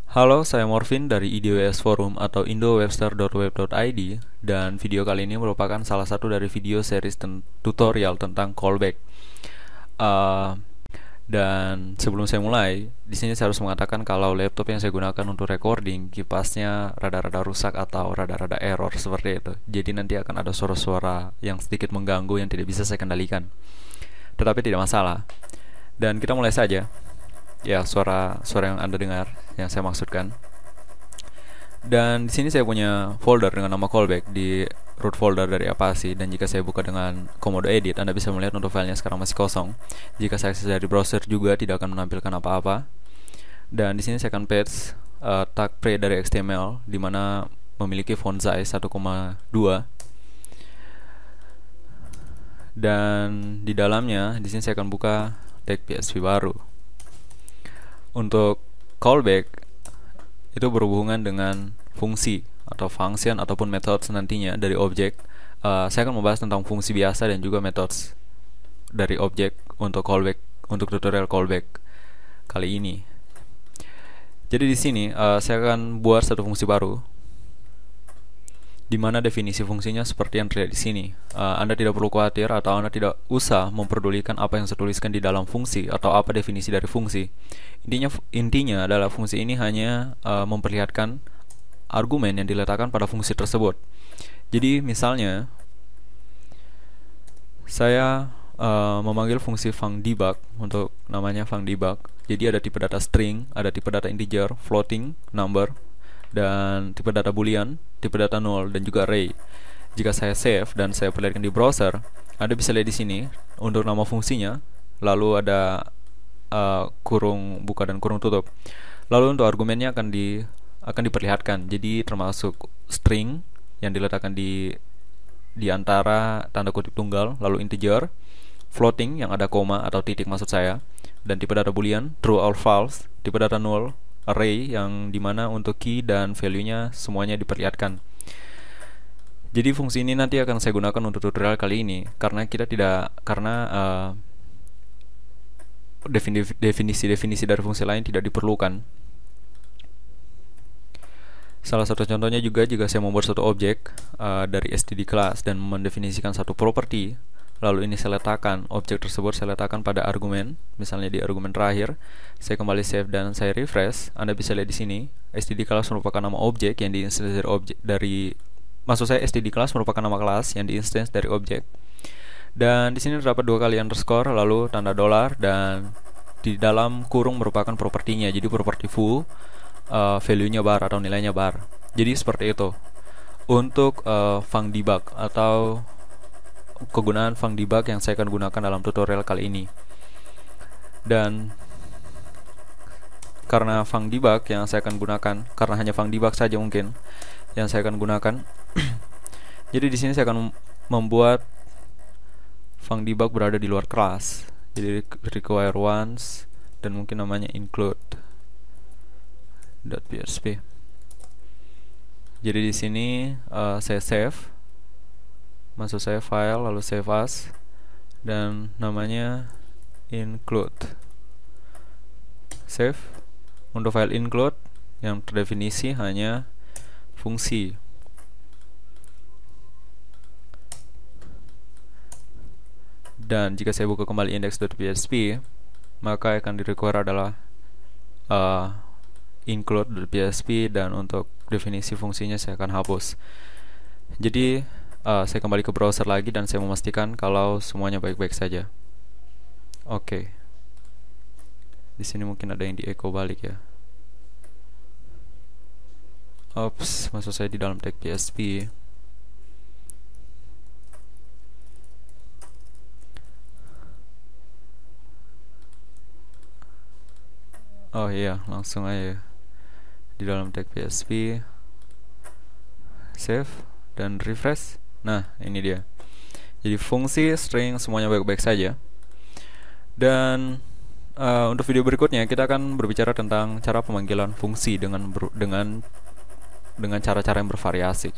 Halo, saya Morvin dari IDWS Forum atau indowebster.web.id, dan video kali ini merupakan salah satu dari video series tutorial tentang callback. Uh, dan sebelum saya mulai, di sini saya harus mengatakan kalau laptop yang saya gunakan untuk recording kipasnya rada-rada rusak atau rada-rada error seperti itu. Jadi nanti akan ada suara-suara yang sedikit mengganggu yang tidak bisa saya kendalikan. Tetapi tidak masalah. Dan kita mulai saja. Ya, suara yang Anda dengar yang saya maksudkan. Dan di sini saya punya folder dengan nama callback di root folder dari Apache, dan jika saya buka dengan komodo edit, Anda bisa melihat untuk filenya sekarang masih kosong. Jika saya akses dari browser juga tidak akan menampilkan apa-apa. Dan di sini saya akan paste tag pre dari XML di mana memiliki font size 1,2. Dan di dalamnya di sini saya akan buka tag PHP baru. Untuk callback itu berhubungan dengan fungsi atau function ataupun methods nantinya dari objek. Saya akan membahas tentang fungsi biasa dan juga methods dari objek untuk callback, untuk tutorial callback kali ini. Jadi di sini saya akan buat satu fungsi baru, di mana definisi fungsinya seperti yang terlihat di sini. Anda tidak perlu khawatir atau Anda tidak usah memperdulikan apa yang saya tuliskan di dalam fungsi atau apa definisi dari fungsi. Intinya adalah fungsi ini hanya memperlihatkan argumen yang diletakkan pada fungsi tersebut. Jadi misalnya saya memanggil fungsi funcDebug untuk namanya funcDebug. Jadi ada tipe data string, ada tipe data integer, floating, number, dan tipe data boolean, tipe data null, dan juga array. Jika saya save dan saya perlihatkan di browser, Anda bisa lihat di sini untuk nama fungsinya, lalu ada kurung buka dan kurung tutup. Lalu untuk argumennya akan diperlihatkan. Jadi termasuk string yang diletakkan di antara tanda kutip tunggal, lalu integer, floating yang ada koma atau titik maksud saya, dan tipe data boolean true or false, tipe data null, array yang dimana untuk key dan value-nya semuanya diperlihatkan. Jadi fungsi ini nanti akan saya gunakan untuk tutorial kali ini karena definisi dari fungsi lain tidak diperlukan. Salah satu contohnya juga jika saya membuat satu objek dari std class dan mendefinisikan satu property, lalu ini saya letakkan, objek tersebut saya letakkan pada argumen, misalnya di argumen terakhir. Saya kembali save dan saya refresh. Anda bisa lihat di sini, std class merupakan nama objek yang diinstance std class merupakan nama kelas yang diinstance dari objek. Dan di sini terdapat dua kali underscore, lalu tanda $, dan di dalam kurung merupakan propertinya. Jadi properti foo, value-nya bar atau nilainya bar. Jadi seperti itu untuk funcDebug atau kegunaan funcDebug yang saya akan gunakan dalam tutorial kali ini. Dan karena funcDebug yang saya akan gunakan, karena hanya funcDebug saja mungkin yang saya akan gunakan. Jadi di sini saya akan membuat funcDebug berada di luar kelas. Jadi require once dan mungkin namanya include.php. Jadi di sini saya save, masuk saya file lalu save as, dan namanya include. Save. Untuk file include yang terdefinisi hanya fungsi. Dan jika saya buka kembali index.php, maka akan di-require adalah include.php, dan untuk definisi fungsinya saya akan hapus. Jadi saya kembali ke browser lagi dan saya memastikan kalau semuanya baik-baik saja. Oke. Di sini mungkin ada yang di-echo balik ya. Ops, maksud saya di dalam tag PHP. Oh iya, langsung aja di dalam tag PHP, save dan refresh. Nah, ini dia. Jadi fungsi, string, semuanya baik-baik saja. Dan untuk video berikutnya kita akan berbicara tentang cara pemanggilan fungsi dengan cara-cara yang bervariasi.